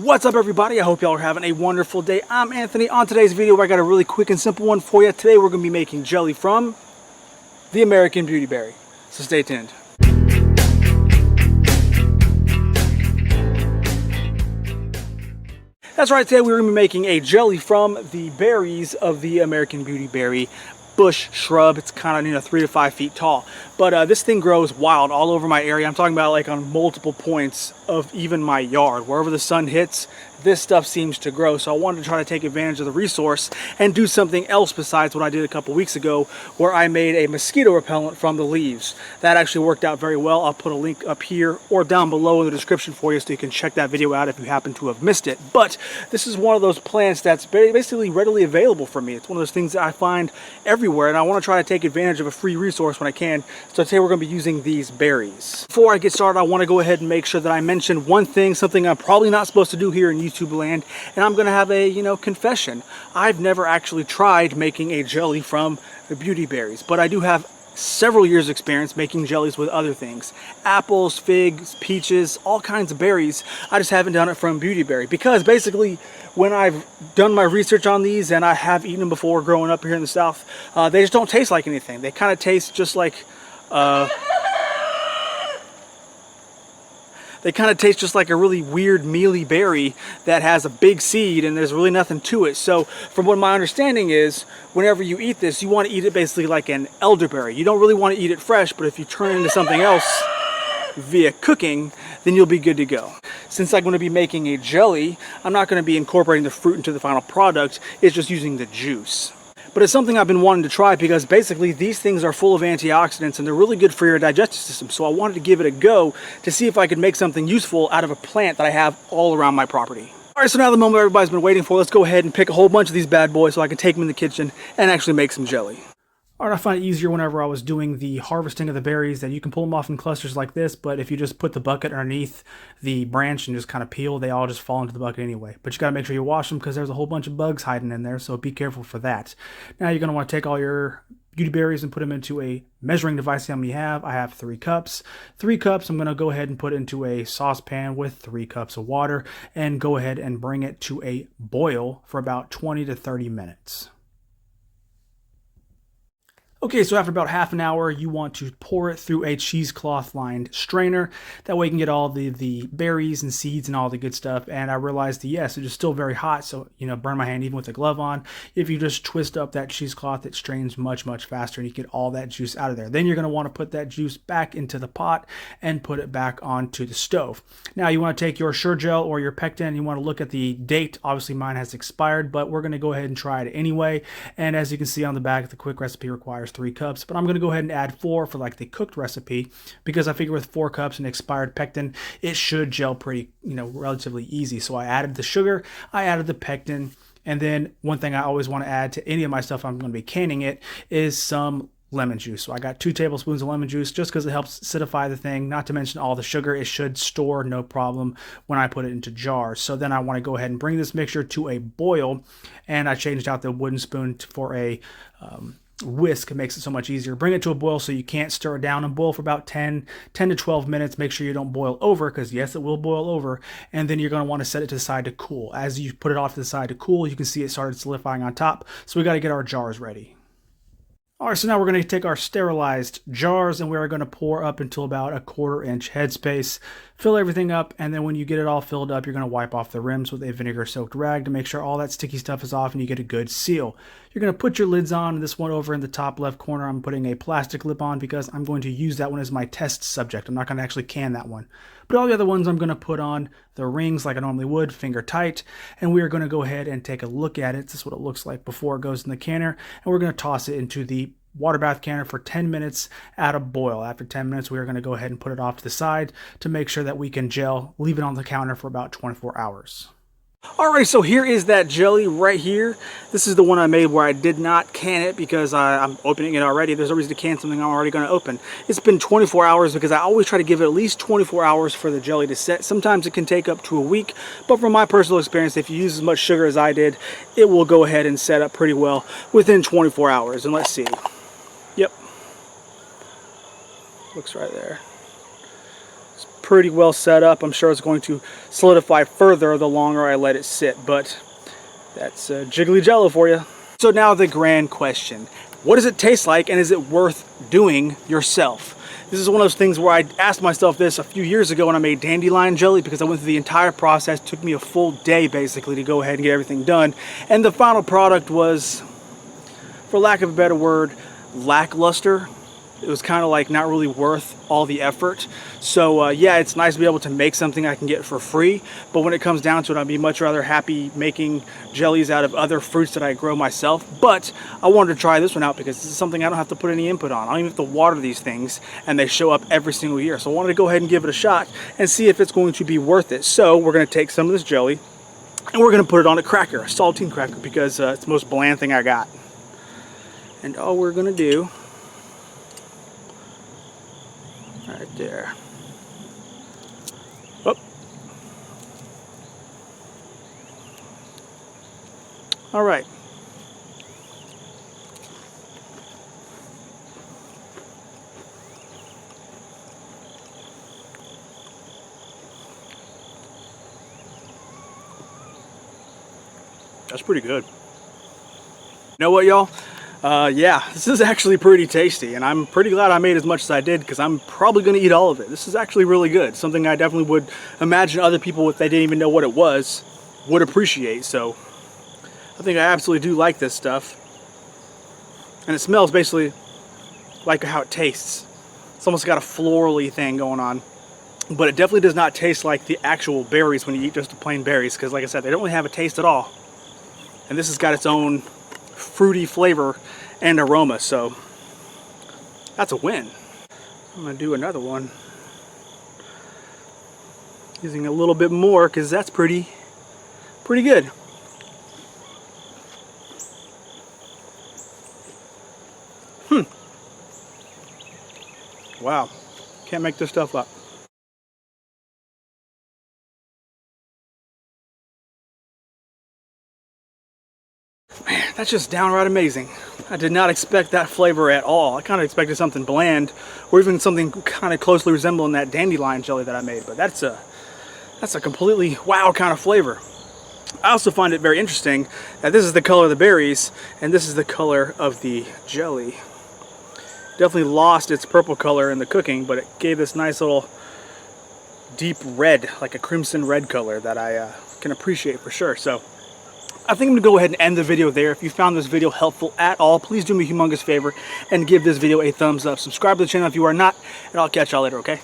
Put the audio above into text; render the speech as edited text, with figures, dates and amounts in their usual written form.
What's up, everybody? I hope y'all are having a wonderful day. I'm Anthony. On today's video, I got a really quick and simple one for you. Today we're going to be making jelly from the American Beautyberry. So stay tuned. That's right, today we're going to be making a jelly from the berries of the American Beautyberry bush shrub. It's kind of 3 to 5 feet tall, but this thing grows wild all over my area. I'm talking about like on multiple points of even my yard. Wherever the sun hits, this stuff seems to grow. So I wanted to try to take advantage of the resource and do something else besides what I did a couple weeks ago, where I made a mosquito repellent from the leaves. That actually worked out very well. I'll put a link up here or down below in the description for you so you can check that video out if you happen to have missed it. But this is one of those plants that's basically readily available for me. It's one of those things that I find everywhere, and I want to try to take advantage of a free resource when I can. So today we're going to be using these berries. Before I get started, I want to go ahead and make sure that I mention one thing, something I'm probably not supposed to do here in YouTube land, and I'm going to have a, confession. I've never actually tried making a jelly from the Beautyberries, but I do have several years experience making jellies with other things. Apples, figs, peaches, all kinds of berries. I just haven't done it from Beautyberry because basically when I've done my research on these, and I have eaten them before growing up here in the South, they just don't taste like anything. They kind of taste just like a really weird mealy berry that has a big seed and there's really nothing to it. So from what my understanding is, whenever you eat this, you want to eat it basically like an elderberry. You don't really want to eat it fresh, but if you turn it into something else via cooking, then you'll be good to go. Since I'm going to be making a jelly, I'm not going to be incorporating the fruit into the final product. It's just using the juice. But it's something I've been wanting to try because basically these things are full of antioxidants and they're really good for your digestive system. So I wanted to give it a go to see if I could make something useful out of a plant that I have all around my property. All right, so now the moment everybody's been waiting for, let's go ahead and pick a whole bunch of these bad boys so I can take them in the kitchen and actually make some jelly. All right, I find it easier whenever I was doing the harvesting of the berries that you can pull them off in clusters like this, but if you just put the bucket underneath the branch and just kind of peel, they all just fall into the bucket anyway. But you got to make sure you wash them because there's a whole bunch of bugs hiding in there, so be careful for that. Now you're going to want to take all your Beautyberries and put them into a measuring device. How many you have? I have 3 cups. 3 cups I'm going to go ahead and put into a saucepan with 3 cups of water and go ahead and bring it to a boil for about 20 to 30 minutes. Okay, so after about half an hour, you want to pour it through a cheesecloth lined strainer. That way you can get all the berries and seeds and all the good stuff. And I realized that, yes, it is still very hot, so, burn my hand even with a glove on. If you just twist up that cheesecloth, it strains much, much faster and you get all that juice out of there. Then you're going to want to put that juice back into the pot and put it back onto the stove. Now you want to take your Sure-Gel or your pectin, you want to look at the date. Obviously mine has expired, but we're going to go ahead and try it anyway. And as you can see on the back, the quick recipe requires 3 cups, but I'm going to go ahead and add 4 for like the cooked recipe because I figure with 4 cups and expired pectin, it should gel pretty, relatively easy. So I added the sugar, I added the pectin, and then one thing I always want to add to any of my stuff, I'm going to be canning it, is some lemon juice. So I got 2 tablespoons of lemon juice just because it helps acidify the thing, not to mention all the sugar. It should store no problem when I put it into jars. So then I want to go ahead and bring this mixture to a boil, and I changed out the wooden spoon for a whisk. It makes it so much easier. Bring it to a boil so you can't stir it down and boil for about 10 to 12 minutes. Make sure you don't boil over because yes, it will boil over. And then you're going to want to set it to the side to cool. As you put it off to the side to cool, you can see it started solidifying on top. So we got to get our jars ready. All right, so now we're going to take our sterilized jars and we're going to pour up until about a 1/4 inch headspace, fill everything up, and then when you get it all filled up, you're going to wipe off the rims with a vinegar-soaked rag to make sure all that sticky stuff is off and you get a good seal. You're going to put your lids on. This one over in the top left corner, I'm putting a plastic lip on because I'm going to use that one as my test subject. I'm not going to actually can that one. But all the other ones I'm going to put on the rings like I normally would, finger tight, and we are going to go ahead and take a look at it. This is what it looks like before it goes in the canner, and we're going to toss it into the water bath canner for 10 minutes at a boil. After 10 minutes, we are going to go ahead and put it off to the side to make sure that we can gel, leave it on the counter for about 24 hours. Alright, so here is that jelly right here. This is the one I made where I did not can it because I'm opening it already. There's no reason to can something I'm already going to open. It's been 24 hours because I always try to give it at least 24 hours for the jelly to set. Sometimes it can take up to a week, but from my personal experience, if you use as much sugar as I did, it will go ahead and set up pretty well within 24 hours. And let's see. Yep. Looks right there. pretty well set up. I'm sure it's going to solidify further the longer I let it sit, but that's jiggly jello for you. So now the grand question. What does it taste like, and is it worth doing yourself? This is one of those things where I asked myself this a few years ago when I made Dandelion Jelly, because I went through the entire process. It took me a full day basically to go ahead and get everything done. And the final product was, for lack of a better word, lackluster. It was kind of like not really worth all the effort. So yeah, it's nice to be able to make something I can get for free, but when it comes down to it, I'd be much rather happy making jellies out of other fruits that I grow myself. But I wanted to try this one out because this is something I don't have to put any input on. I don't even have to water these things, and they show up every single year. So I wanted to go ahead and give it a shot and see if it's going to be worth it. So we're going to take some of this jelly and we're going to put it on a cracker, a saltine cracker, because it's the most bland thing I got. And all we're going to do, right there. Oh. All right. That's pretty good. You know what, y'all? Yeah, this is actually pretty tasty, and I'm pretty glad I made as much as I did, because I'm probably going to eat all of it. This is actually really good. Something I definitely would imagine other people, if they didn't even know what it was, would appreciate. So I think I absolutely do like this stuff. And it smells basically like how it tastes. It's almost got a florally thing going on. But it definitely does not taste like the actual berries when you eat just the plain berries, because like I said, they don't really have a taste at all. And this has got its own fruity flavor and aroma, so that's a win. I'm gonna do another one using a little bit more, because that's pretty good. Wow, can't make this stuff up. Man, that's just downright amazing. I did not expect that flavor at all. I kind of expected something bland, or even something kind of closely resembling that dandelion jelly that I made, but that's a completely wow kind of flavor. I also find it very interesting that this is the color of the berries, and this is the color of the jelly. Definitely lost its purple color in the cooking, but it gave this nice little deep red, like a crimson red color that I can appreciate for sure. So I think I'm gonna go ahead and end the video there. If you found this video helpful at all, please do me a humongous favor and give this video a thumbs up. Subscribe to the channel if you are not, and I'll catch y'all later, okay?